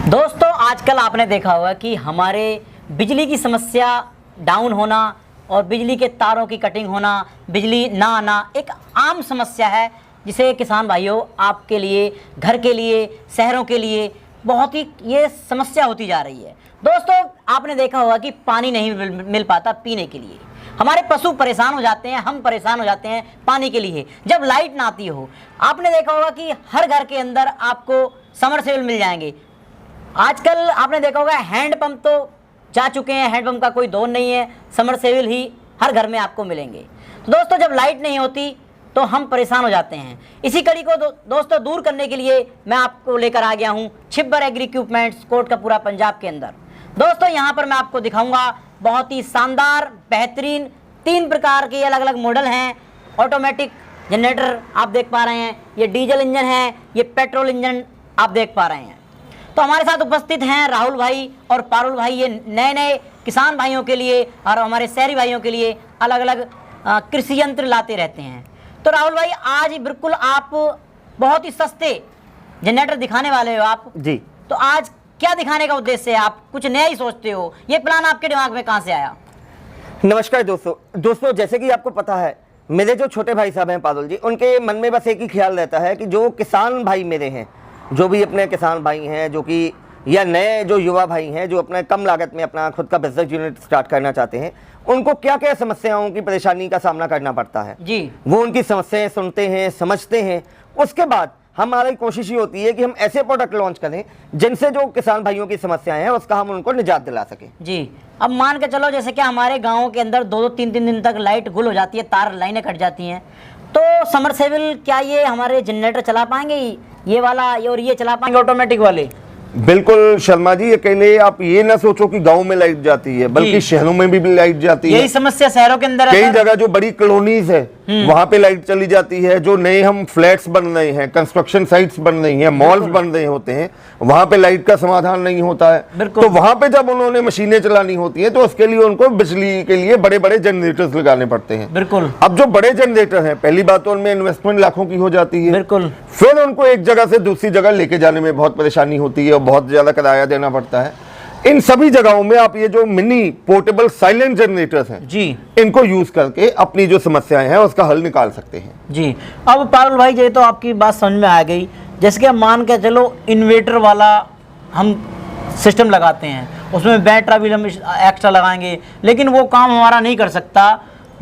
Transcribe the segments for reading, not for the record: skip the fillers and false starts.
दोस्तों आजकल आपने देखा होगा कि हमारे बिजली की समस्या डाउन होना और बिजली के तारों की कटिंग होना, बिजली ना आना एक आम समस्या है, जिसे किसान भाइयों आपके लिए, घर के लिए, शहरों के लिए बहुत ही ये समस्या होती जा रही है। दोस्तों आपने देखा होगा कि पानी नहीं मिल पाता पीने के लिए, हमारे पशु परेशान हो जाते हैं, हम परेशान हो जाते हैं पानी के लिए जब लाइट ना आती हो। आपने देखा होगा कि हर घर के अंदर आपको समरसेबल मिल जाएंगे। आजकल आपने देखा होगा हैंडपंप तो जा चुके हैं, हैंडपंप का कोई दौर नहीं है, समरसेबल ही हर घर में आपको मिलेंगे। तो दोस्तों जब लाइट नहीं होती तो हम परेशान हो जाते हैं। इसी कड़ी को दोस्तों दूर करने के लिए मैं आपको लेकर आ गया हूं छिब्बर एग्री इक्विपमेंट्स, कोटकपूरा पंजाब के अंदर। दोस्तों यहां पर मैं आपको दिखाऊंगा बहुत ही शानदार बेहतरीन 3 प्रकार के अलग अलग मॉडल हैं। ऑटोमेटिक जनरेटर आप देख पा रहे हैं, ये डीजल इंजन है, ये पेट्रोल इंजन आप देख पा रहे हैं। तो हमारे साथ उपस्थित हैं राहुल भाई और पारुल भाई, ये नए नए किसान भाइयों के लिए और हमारे शहरी भाइयों के लिए अलग अलग कृषि यंत्र लाते रहते हैं। तो राहुल भाई आज बिल्कुल आप बहुत ही सस्ते जनरेटर दिखाने वाले हो आप जी। तो आज क्या दिखाने का उद्देश्य है? आप कुछ नया ही सोचते हो, ये प्लान आपके दिमाग में कहाँ से आया? नमस्कार दोस्तों जैसे कि आपको पता है, मेरे जो छोटे भाई साहब हैं पारुल जी, उनके मन में बस एक ही ख्याल रहता है कि जो किसान भाई मेरे हैं, जो भी अपने किसान भाई हैं, जो कि या नए जो युवा भाई हैं जो अपने कम लागत में अपना खुद का बिजनेस यूनिट स्टार्ट करना चाहते हैं, उनको क्या क्या समस्याओं की परेशानी का सामना करना पड़ता है जी। वो उनकी समस्याएं सुनते हैं, समझते हैं। उसके बाद हमारी कोशिश ये होती है कि हम ऐसे प्रोडक्ट लॉन्च करें जिनसे जो किसान भाइयों की समस्याएं हैं उसका हम उनको निजात दिला सकें। जी। अब मान के चलो जैसे कि हमारे गाँव के अंदर 2-3 दिन तक लाइट गुल हो जाती है, तार लाइनें कट जाती हैं, तो समरसेबल क्या ये हमारे जनरेटर चला पाएंगे, ये वाला और ये चला पाएंगे ऑटोमेटिक वाले? बिल्कुल शर्मा जी, अकेले आप ये ना सोचो कि गांव में लाइट जाती है, बल्कि शहरों में भी लाइट जाती है। यही समस्या शहरों के अंदर है। कई जगह जो बड़ी कॉलोनीज है वहां पे लाइट चली जाती है। जो नए हम फ्लैट्स बन रहे हैं, कंस्ट्रक्शन साइट्स बन रही हैं, मॉल्स बन रहे होते हैं, वहां पे लाइट का समाधान नहीं होता है। तो वहां पे जब उन्होंने मशीनें चलानी होती है तो उसके लिए उनको बिजली के लिए बड़े बड़े जनरेटर्स लगाने पड़ते हैं। बिल्कुल। अब जो बड़े जनरेटर हैं, पहली बात तो उनमें इन्वेस्टमेंट लाखों की हो जाती है। बिल्कुल। फिर उनको एक जगह से दूसरी जगह लेके जाने में बहुत परेशानी होती है और बहुत ज्यादा किराया देना पड़ता है। इन सभी जगहों में आप ये जो मिनी पोर्टेबल साइलेंट जनरेटर्स हैं जी, इनको यूज करके अपनी जो समस्याएं हैं उसका हल निकाल सकते हैं। जी। अब पारुल भाई ये तो आपकी बात समझ में आ गई। जैसे कि मान के चलो इन्वर्टर वाला हम सिस्टम लगाते हैं, उसमें बैटरी भी हम एक्स्ट्रा लगाएंगे, लेकिन वो काम हमारा नहीं कर सकता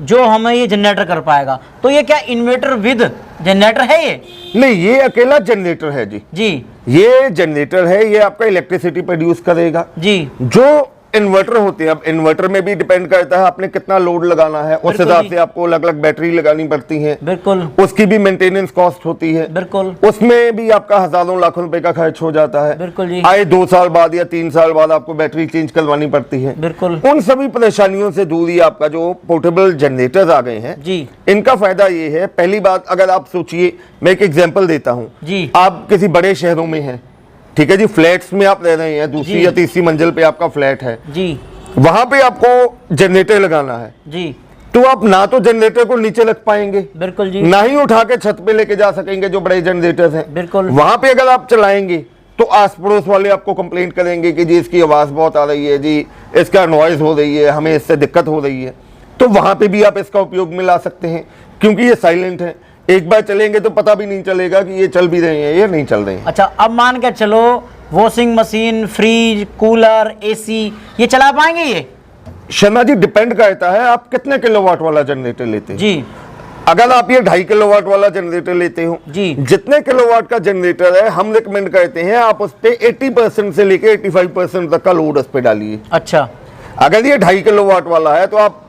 जो हमें ये जनरेटर कर पाएगा। तो ये क्या इन्वर्टर विद जनरेटर है ये? नहीं, ये अकेला जनरेटर है जी। जी, ये जनरेटर है, ये आपका इलेक्ट्रिसिटी प्रोड्यूस करेगा जी। जो इन्वर्टर होते हैं, अब इन्वर्टर में भी डिपेंड करता है आपने कितना लोड लगाना है, उस हिसाब से आपको अलग अलग बैटरी लगानी पड़ती है। बिल्कुल। उसकी भी मेंटेनेंस कॉस्ट होती है। बिल्कुल। उसमें भी आपका हजारों लाखों रुपए का खर्च हो जाता है। बिल्कुल जी। आए 2 साल बाद या 3 साल बाद आपको बैटरी चेंज करवानी पड़ती है। बिल्कुल। उन सभी परेशानियों से दूर ही आपका जो पोर्टेबल जनरेटर्स आ गए हैं जी, इनका फायदा ये है। पहली बात, अगर आप सोचिए, मैं एक एग्जांपल देता हूं जी। आप किसी बड़े शहरों में हैं, ठीक है जी, फ्लैट्स में आप रह रहे हैं, दूसरी या तीसरी मंजिल पे आपका फ्लैट है जी, वहां पे आपको जनरेटर लगाना है, जी। तो आप ना तो जनरेटर को नीचे रख पाएंगे, बिल्कुल जी। ना ही उठा के छत पे लेके जा सकेंगे जो बड़े जनरेटर्स हैं। बिल्कुल। वहां पे अगर आप चलाएंगे तो आस पड़ोस वाले आपको कंप्लेंट करेंगे कि जी इसकी आवाज बहुत आ रही है, जी इसका नॉइज हो रही है, हमें इससे दिक्कत हो रही है। तो वहां पे भी आप इसका उपयोग में ला सकते हैं, क्योंकि ये साइलेंट है। एक बार चलेंगे तो पता भी नहीं चलेगा कि ये चल भी रहे हैं या नहीं चल रहे हैं। अच्छा, अब मान के चलो washing machine, fridge, cooler, AC ये चला पाएंगे ये? शर्मा जी, डिपेंड करता है आप कितने किलोवाट वाला जनरेटर लेते हैं जी। अगर आप ये 2.5 किलोवाट वाला जनरेटर लेते हो जी, जितने किलोवाट का जनरेटर है, हम रिकमेंड करते हैं आप उस पे 80% से लेके 85% तक का लोड उस पे डालिए। अच्छा। अगर ये 2.5 किलोवाट वाला है तो आप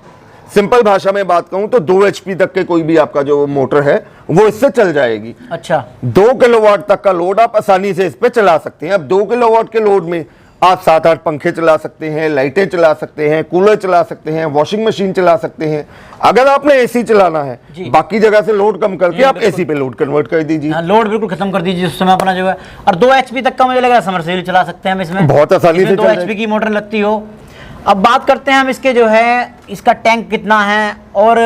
सिंपल भाषा में बात कहूं तो 2 HP तक के कोई भी आपका जो मोटर है वो इससे चल जाएगी। अच्छा। 2 किलोवाट तक का लोड आप आसानी से इस पे चला सकते हैं। अब 2 किलोवाट के लोड में आप 7-8 पंखे चला सकते हैं, लाइटें चला सकते हैं, कूलर चला सकते हैं, वॉशिंग मशीन चला सकते हैं। अगर आपने एसी चलाना है, बाकी जगह से लोड कम करके आप एसी पे लोड कन्वर्ट कर दीजिए। लोड बिल्कुल खत्म कर दीजिए उस समय अपना जो है। और 2 HP तक का मुझे लग रहा है समरसेबल चला सकते हैं हम इसमें, बहुत आसानी से 2 HP की मोटर लगती हो। अब बात करते हैं हम इसके जो है, इसका टैंक कितना है और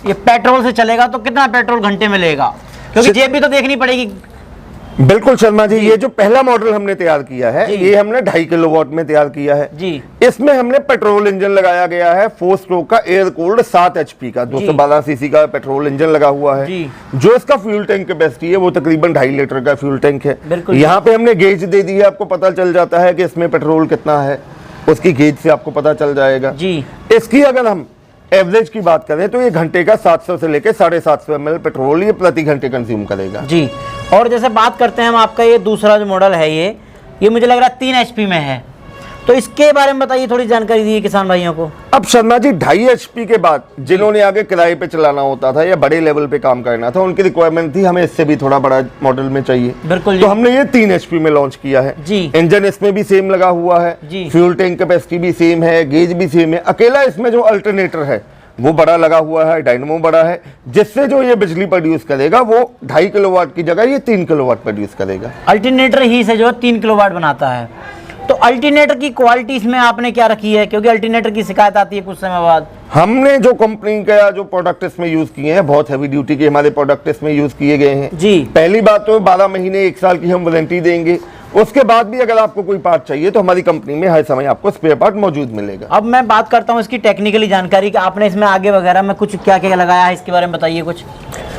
ये पेट्रोल से चलेगा तो कितना पेट्रोल घंटे में लेगा, क्योंकि जेब भी तो देखनी पड़ेगी। बिल्कुल शर्मा जी, ये जो पहला मॉडल हमने तैयार किया है ये हमने 2.5 किलोवाट में तैयार किया है जी। इसमें हमने पेट्रोल इंजन लगाया गया है 4 स्ट्रोक का एयर कूल्ड 7 HP का 212 सीसी का पेट्रोल इंजन लगा हुआ है जी। जो इसका फ्यूल टैंक कैपेसिटी है वो तकरीबन 2.5 लीटर का फ्यूल टैंक है। बिल्कुल। यहाँ पे हमने गेज दे दी है, आपको पता चल जाता है कि इसमें पेट्रोल कितना है, उसकी गेज से आपको पता चल जाएगा जी। इसकी अगर हम एवरेज की बात करें तो ये घंटे का 700 से लेकर 750 ml पेट्रोल ये प्रति घंटे कंज्यूम करेगा जी। और जैसे बात करते हैं हम, आपका ये दूसरा जो मॉडल है ये मुझे लग रहा है 3 HP में है, तो इसके बारे में बताइए, थोड़ी जानकारी दीजिए किसान भाइयों को। अब शर्मा जी 2.5 HP के बाद जिन्होंने आगे किराए पे चलाना होता था या बड़े लेवल पे काम करना था उनकी रिक्वायरमेंट थी हमें इससे भी थोड़ा बड़ा मॉडल में चाहिए। बिल्कुल जी। तो हमने ये 3 HP में लॉन्च किया है जी। इंजन इसमें भी सेम लगा हुआ है जी। फ्यूल टैंक कैपेसिटी भी सेम है, गेज भी सेम है, अकेला इसमें जो अल्टरनेटर है वो बड़ा लगा हुआ है, डायनेमो बड़ा है, जिससे जो ये बिजली प्रोड्यूस करेगा वो 2.5 किलोवाट की जगह ये 3 किलोवाट प्रोड्यूस करेगा। अल्टरनेटर ही से जो है 3 किलोवाट बनाता है। तो अल्टरनेटर की क्वालिटी इसमें आपने क्या रखी है, क्योंकि अल्टरनेटर की शिकायत आती है कुछ समय बाद। हमने जो कंपनी का जो प्रोडक्ट इसमें यूज किए हैं बहुत हैवी ड्यूटी के हमारे प्रोडक्ट इसमें यूज किए गए हैं जी। पहली बात तो 12 महीने 1 साल की हम वारंटी देंगे, उसके बाद भी अगर आपको कोई पार्ट चाहिए तो हमारी कंपनी में हर समय आपको स्पेयर पार्ट मौजूद मिलेगा। अब मैं बात करता हूँ इसकी टेक्निकली जानकारी कि आपने इसमें आगे वगैरह में कुछ क्या क्या लगाया है, इसके बारे में बताइए कुछ।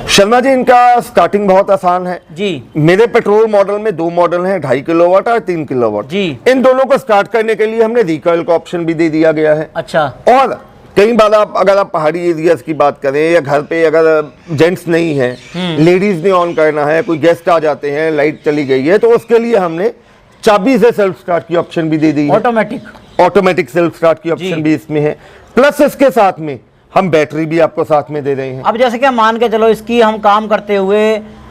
शर्मा जी इनका स्टार्टिंग बहुत आसान है जी। मेरे पेट्रोल मॉडल में 2 मॉडल हैं 2.5 किलोवाट और 3 किलोवाट जी। इन दोनों को स्टार्ट करने के लिए हमने रिकॉइल का ऑप्शन भी दे दिया गया है। अच्छा। और कई बार अगर आप पहाड़ी एरियाज की बात करें या घर पे अगर जेंट्स नहीं है, लेडीज ने ऑन करना है, कोई गेस्ट आ जाते हैं, लाइट चली गई है, तो उसके लिए हमने चाबी से सेल्फ स्टार्ट की ऑप्शन भी दे दी है। ऑटोमेटिक सेल्फ स्टार्ट की ऑप्शन भी इसमें है, प्लस इसके साथ में हम बैटरी भी आपको साथ में दे रहे हैं। अब जैसे कि मान के चलो इसकी हम काम करते हुए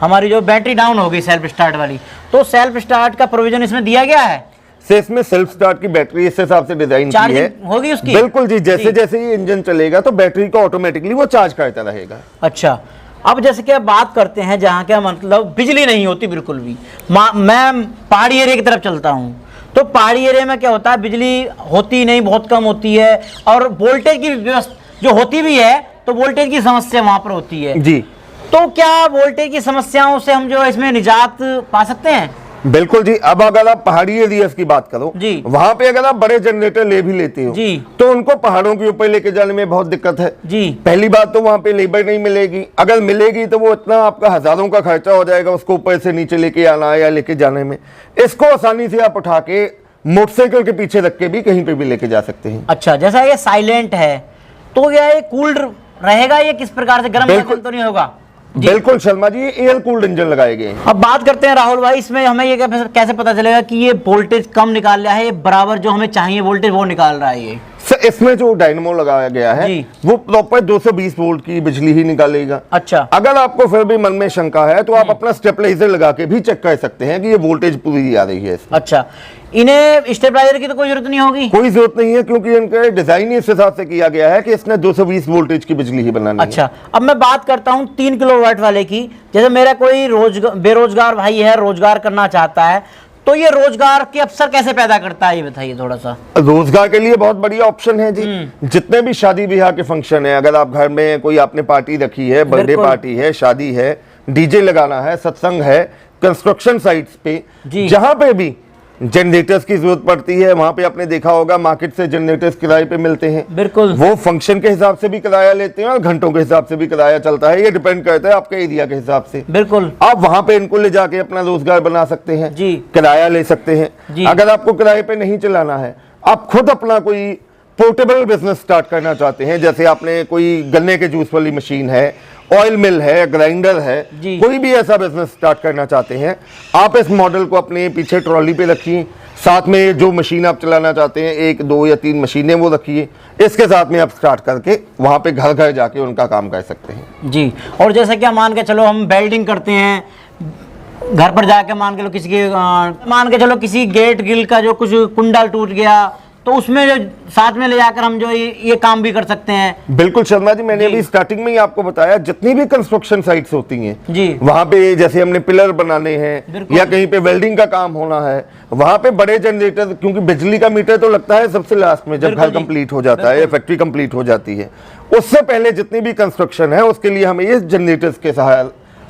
हमारी जो बैटरी डाउन हो गई सेल्फ स्टार्ट वाली, तो सेल्फ स्टार्ट का प्रोविजन इसमें दिया गया है। से इसमें सेल्फ स्टार्ट की बैटरी इस हिसाब से डिजाइन की है, चार्जिंग होगी उसकी। बिल्कुल जी, जैसे जैसे ये इंजन चलेगा तो बैटरी को ऑटोमेटिकली वो चार्ज करता रहेगा। अच्छा। अब जैसे कि बात करते हैं जहाँ क्या मतलब बिजली नहीं होती बिल्कुल भी, मैं पहाड़ी एरिया की तरफ चलता हूँ, तो पहाड़ी एरिया में क्या होता है बिजली होती नहीं, बहुत कम होती है, और वोल्टेज की व्यवस्था जो होती भी है तो वोल्टेज की समस्या वहां पर होती है जी। तो क्या वोल्टेज की समस्याओं से हम जो इसमें निजात पा सकते हैं? बिल्कुल जी। अब अगर आप पहाड़ी एरियाज की बात करो जी, वहां पे अगर आप बड़े जनरेटर ले भी लेते हो जी, तो उनको पहाड़ों के ऊपर लेके जाने में बहुत दिक्कत है जी। पहली बात तो वहां पे लेबर नहीं मिलेगी, अगर मिलेगी तो वो इतना आपका हजारों का खर्चा हो जाएगा उसको ऊपर से नीचे लेके आना या लेके जाने में। इसको आसानी से आप उठा के मोटरसाइकिल के पीछे रख के भी कहीं पे भी लेके जा सकते हैं। अच्छा, जैसा ये साइलेंट है तो क्या ये कूल्ड रहेगा, ये किस प्रकार से गर्म तो नहीं होगा? बिल्कुल Sharma ji, air cooled engine लगाए गए हैं। अब बात करते हैं राहुल भाई, इसमें हमें ये कैसे पता चलेगा कि ये वोल्टेज कम निकाल रहा है, ये बराबर जो हमें चाहिए वोल्टेज वो निकाल रहा है? ये इसमें जो डायनेमो लगाया गया है वो प्रॉपर 220 वोल्ट की बिजली ही निकालेगा। अच्छा। अगर आपको फिर भी मन में शंका है तो आप अपना स्टेबलाइजर लगा के भी चेक कर सकते हैं कि ये वोल्टेज पूरी आ रही है इसमें। अच्छा, इन्हें स्टेबलाइजर की तो कोई जरूरत नहीं होगी? कोई जरूरत नहीं है, क्योंकि इनका डिजाइन ही इस हिसाब से किया गया है कि इसने 220 वोल्टेज की बिजली ही बनानी है। अच्छा, अब मैं बात करता हूँ 3 किलोवाट वाले की। जैसे मेरा कोई बेरोजगार भाई है, रोजगार करना चाहता है, तो ये रोजगार के अवसर कैसे पैदा करता है, ये बताइए थोड़ा सा। रोजगार के लिए बहुत बढ़िया ऑप्शन है जी। जितने भी शादी ब्याह के फंक्शन है, अगर आप घर में कोई आपने पार्टी रखी है, बर्थडे पार्टी है, शादी है, डीजे लगाना है, सत्संग है, कंस्ट्रक्शन साइट्स पे जहां पे भी जनरेटर्स की जरूरत पड़ती है, वहां पे आपने देखा होगा मार्केट से जनरेटर्स किराए पे मिलते हैं। बिल्कुल। वो फंक्शन के हिसाब से भी किराया लेते हैं और घंटों के हिसाब से भी किराया चलता है, ये डिपेंड करता है आपके एरिया के हिसाब से। बिल्कुल। आप वहां पे इनको ले जाके अपना रोजगार बना सकते हैं जी, किराया ले सकते हैं। अगर आपको किराए पे नहीं चलाना है, आप खुद अपना कोई पोर्टेबल बिजनेस स्टार्ट करना चाहते हैं, जैसे आपने कोई गन्ने के जूस वाली मशीन है, ऑयल मिल है, ग्राइंडर है, कोई भी ऐसा बिजनेस स्टार्ट करना चाहते हैं, आप इस मॉडल को अपने पीछे ट्रॉली पे रखिए, साथ में जो मशीन आप चलाना चाहते हैं 1, 2 या 3 मशीनें वो रखिए, इसके साथ में आप स्टार्ट करके वहां पे घर घर जाके उनका काम कर सकते हैं जी। और जैसे कि मान के चलो हम वेल्डिंग करते हैं, घर पर जाके मान के लो किसी के मान के चलो किसी गेट गिल का जो कुछ कुंडल टूट गया, तो उसमें जो साथ में ले जाकर हम जो ये काम भी कर सकते हैं। बिल्कुल शर्मा जी, मैंने अभी स्टार्टिंग में ही आपको बताया जितनी भी कंस्ट्रक्शन साइट्स होती हैं जी, वहां पे जैसे हमने पिलर बनाने हैं या कहीं पे वेल्डिंग का काम होना है, वहां पे बड़े जनरेटर, क्योंकि बिजली का मीटर तो लगता है सबसे लास्ट में जब घर कंप्लीट हो जाता है या फैक्ट्री कंप्लीट हो जाती है, उससे पहले जितनी भी कंस्ट्रक्शन है उसके लिए हमें ये जनरेटर्स के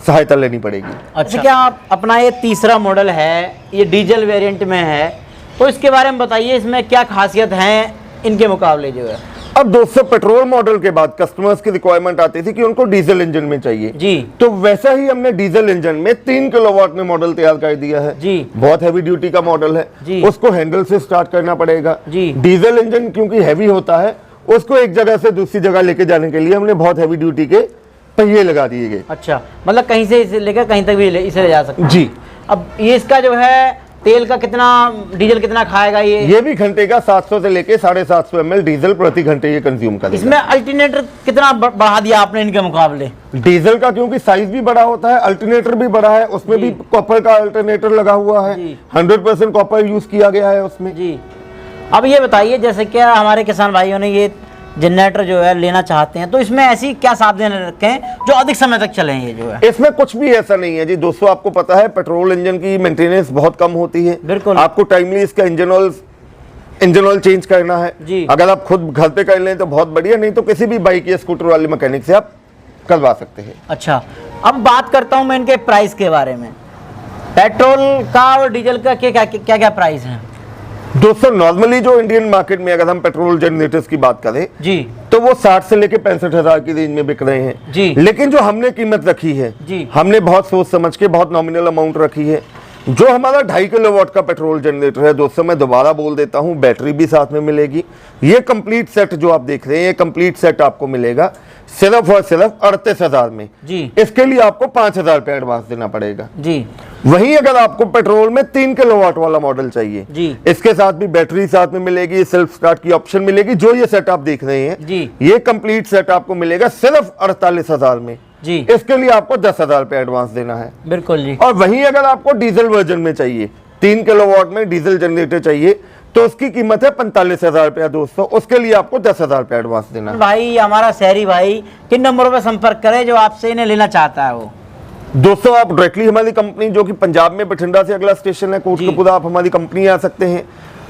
सहायता लेनी पड़ेगी। अच्छा, क्या आप अपना ये तीसरा मॉडल है, ये डीजल वेरिएंट में है, तो इसके बारे में बताइए, इसमें क्या खासियत है इनके मुकाबले जो है। अब दोस्तों पेट्रोल मॉडल के बाद कस्टमर्स की रिक्वायरमेंट आती थी कि उनको डीजल इंजन में चाहिए जी, तो वैसा ही हमने डीजल इंजन में 3 किलोवाट में मॉडल तैयार कर दिया है जी। बहुत हैवी ड्यूटी का मॉडल है जी। उसको हैंडल से स्टार्ट करना पड़ेगा जी। डीजल इंजन क्योंकि हैवी होता है, उसको एक जगह से दूसरी जगह लेके जाने के लिए हमने बहुत हैवी ड्यूटी के पहिए लगा दिए गए। अच्छा, मतलब कहीं से इसे लेकर कहीं तक भी इसे ले जा सकते हैं। जी। अब ये इसका जो है तेल का कितना, डीजल कितना खाएगा ये भी घंटे का 700 से लेके 750 ml डीजल प्रति घंटे ये कंज्यूम करेगा। इसमें अल्टरनेटर कितना बढ़ा दिया आपने इनके मुकाबले? डीजल का क्योंकि साइज भी बड़ा होता है, अल्टरनेटर भी बड़ा है, उसमें भी कॉपर का अल्टरनेटर लगा हुआ है, 100% कॉपर यूज किया गया है उसमें। जी। अब ये बताइए, जैसे क्या हमारे किसान भाइयों ने ये जनरेटर जो है लेना चाहते हैं, तो इसमें ऐसी क्या सावधानी रखें जो अधिक समय तक चले? ये जो है इसमें कुछ भी ऐसा नहीं है जी दोस्तों, आपको पता है पेट्रोल इंजन की मेंटेनेंस बहुत कम होती है। बिल्कुल। आपको टाइमली इसका इंजन ऑयल चेंज करना है जी। अगर आप खुद घर पे कर लें तो बहुत बढ़िया, नहीं तो किसी भी बाइक या स्कूटर वाले मैकेनिक से आप करवा सकते हैं। अच्छा, अब बात करता हूं मैं इनके प्राइस के बारे में। पेट्रोल का और डीजल का क्या क्या प्राइस है दोस्तों? नॉर्मली जो इंडियन मार्केट में अगर हम पेट्रोल जनरेटर्स की बात करें जी, तो वो 60 से लेके 65,000 की रेंज में बिक रहे हैं जी। लेकिन जो हमने कीमत रखी है जी, हमने बहुत सोच समझ के बहुत नॉमिनल अमाउंट रखी है। जो हमारा 2.5 किलोवाट का पेट्रोल जनरेटर है दोस्तों, मैं दोबारा बोल देता हूं, बैटरी भी साथ में मिलेगी। ये कंप्लीट सेट जो आप देख रहे हैं, ये कंप्लीट सेट आपको मिलेगा सिर्फ और सिर्फ 38,000 में जी। इसके लिए आपको 5,000 रुपये एडवांस देना पड़ेगा जी। वहीं अगर आपको पेट्रोल में 3 किलोवाट वाला मॉडल चाहिए जी, इसके साथ भी बैटरी साथ में मिलेगी, सेल्फ स्टार्ट की ऑप्शन मिलेगी। जो ये सेट आप देख रहे हैं जी, ये कंप्लीट सेट आपको मिलेगा सिर्फ 48,000 में जी। इसके लिए आपको 10,000 रुपये एडवांस देना है। बिल्कुल जी। और वहीं अगर आपको डीजल वर्जन में चाहिए, 3 किलोवाट में डीजल जनरेटर चाहिए, तो उसकी कीमत है 45,000 रुपया दोस्तों, उसके लिए आपको 10,000 रुपया एडवांस देना है। भाई हमारा शहरी भाई किन नंबरों पर संपर्क करे जो आपसे इन्हें लेना चाहता है? वो दोस्तों आप डायरेक्टली हमारी कंपनी जो कि पंजाब में बठिंडा से अगला स्टेशन है कोटकपुरा, आप हमारी कंपनी आ सकते हैं,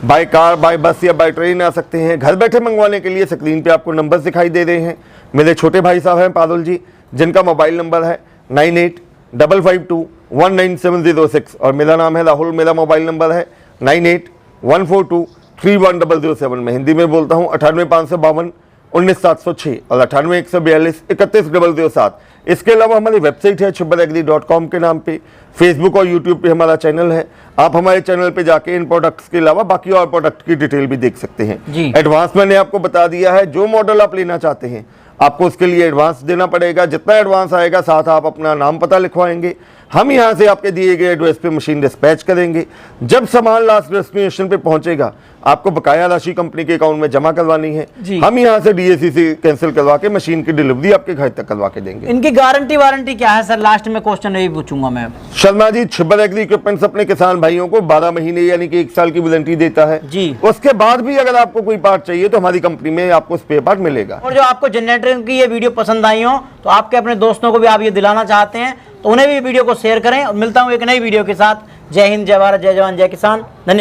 बाय कार, बाय बस या बाय ट्रेन आ सकते हैं। घर बैठे मंगवाने के लिए स्क्रीन पे आपको नंबर दिखाई दे रहे हैं। मेरे छोटे भाई साहब हैं पारुल जी, जिनका मोबाइल नंबर है 9855219706 और मेरा नाम है राहुल। मेरा मोबाइल नंबर है 9814231007। मैं हिंदी में बोलता हूँ 9855219706 और 9814231007। इसके अलावा हमारी वेबसाइट है chubbaragri.com के नाम पे। फेसबुक और यूट्यूब पे हमारा चैनल है, आप हमारे चैनल पे जाके इन प्रोडक्ट्स के अलावा बाकी और प्रोडक्ट की डिटेल भी देख सकते हैं। एडवांस मैंने आपको बता दिया है, जो मॉडल आप लेना चाहते हैं आपको उसके लिए एडवांस देना पड़ेगा। जितना एडवांस आएगा साथ आप अपना नाम पता लिखवाएंगे, हम यहाँ से आपके दिए गए एड्रेस पे मशीन डिस्पैच करेंगे। जब सामान लास्ट डेस्टिनेशन पे पहुंचेगा आपको बकाया राशि कंपनी के अकाउंट में जमा करवानी है। हम यहाँ से DAC से कैंसिल करवा के मशीन की डिलीवरी आपके घर तक करवा के देंगे। इनकी गारंटी वारंटी क्या है सर? लास्ट में क्वेश्चन यही पूछूंगा मैं। शर्मा जी, छिब्बर एग्री इक्विपमेंट्स अपने किसान भाइयों को 12 महीने यानी कि 1 साल की वारंटी देता है जी। उसके बाद भी अगर आपको कोई पार्ट चाहिए तो हमारी कंपनी में आपको स्पेयर पार्ट मिलेगा। और जो आपको जनरेटर की ये वीडियो पसंद आई हो तो आपके अपने दोस्तों को भी आप ये दिलाना चाहते हैं तो उन्हें भी वीडियो को शेयर करें। और मिलता हूँ एक नई वीडियो के साथ। जय हिंद, जय भारत, जय जवान, जय किसान। धन्यवाद।